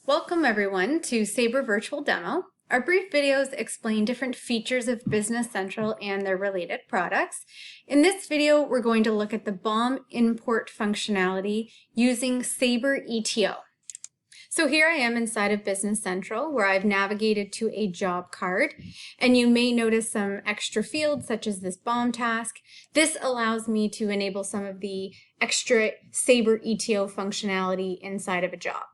Welcome everyone to Sabre Virtual Demo. Our brief videos explain different features of Business Central and their related products. In this video, we're going to look at the BOM Import functionality using Sabre ETO. So here I am inside of Business Central where I've navigated to a job card, and you may notice some extra fields such as this BOM task. This allows me to enable some of the extra Sabre ETO functionality inside of a job.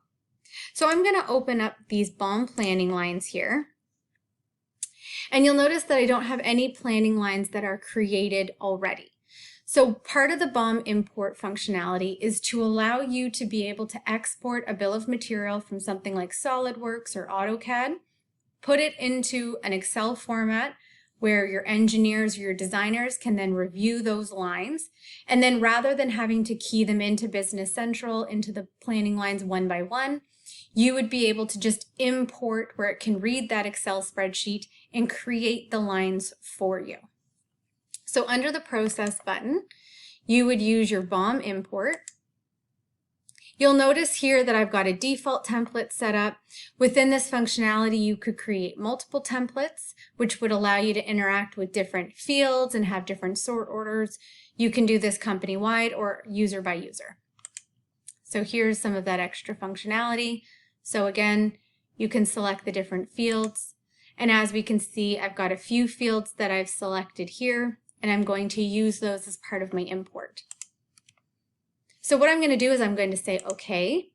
So I'm going to open up these BOM planning lines here. And you'll notice that I don't have any planning lines that are created already. So part of the BOM import functionality is to allow you to be able to export a bill of material from something like Solidworks or AutoCAD, put it into an Excel format where your engineers or your designers can then review those lines. And then rather than having to key them into Business Central, into the planning lines one by one, you would be able to just import where it can read that Excel spreadsheet and create the lines for you. So under the Process button, you would use your BOM import. You'll notice here that I've got a default template set up. Within this functionality, you could create multiple templates, which would allow you to interact with different fields and have different sort orders. You can do this company-wide or user by user. So here's some of that extra functionality. So again, you can select the different fields. And as we can see, I've got a few fields that I've selected here, and I'm going to use those as part of my import. So what I'm going to do is I'm going to say OK,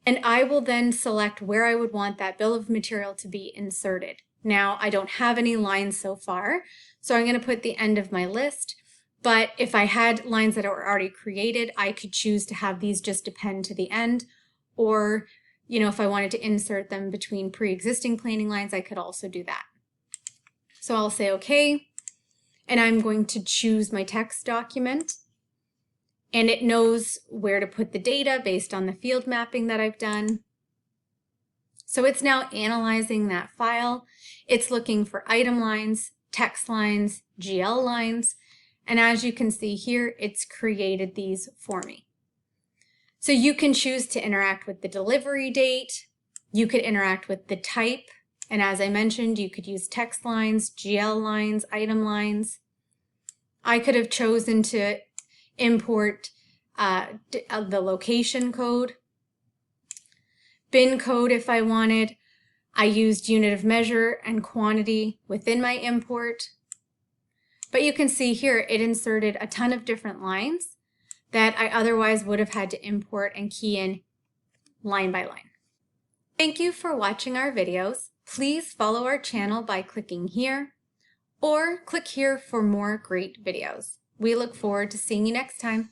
and I will then select where I would want that bill of material to be inserted. Now, I don't have any lines so far, so I'm going to put the end of my list. But if I had lines that are already created, I could choose to have these just append to the end, or if I wanted to insert them between pre-existing planning lines, I could also do that. So I'll say OK, and I'm going to choose my text document, and it knows where to put the data based on the field mapping that I've done. So it's now analyzing that file. It's looking for item lines, text lines, GL lines, and as you can see here, it's created these for me. So you can choose to interact with the delivery date. You could interact with the type. And as I mentioned, you could use text lines, GL lines, item lines. I could have chosen to import the location code, bin code if I wanted. I used unit of measure and quantity within my import. But you can see here, it inserted a ton of different lines that I otherwise would have had to import and key in line by line. Thank you for watching our videos. Please follow our channel by clicking here, or click here for more great videos. We look forward to seeing you next time.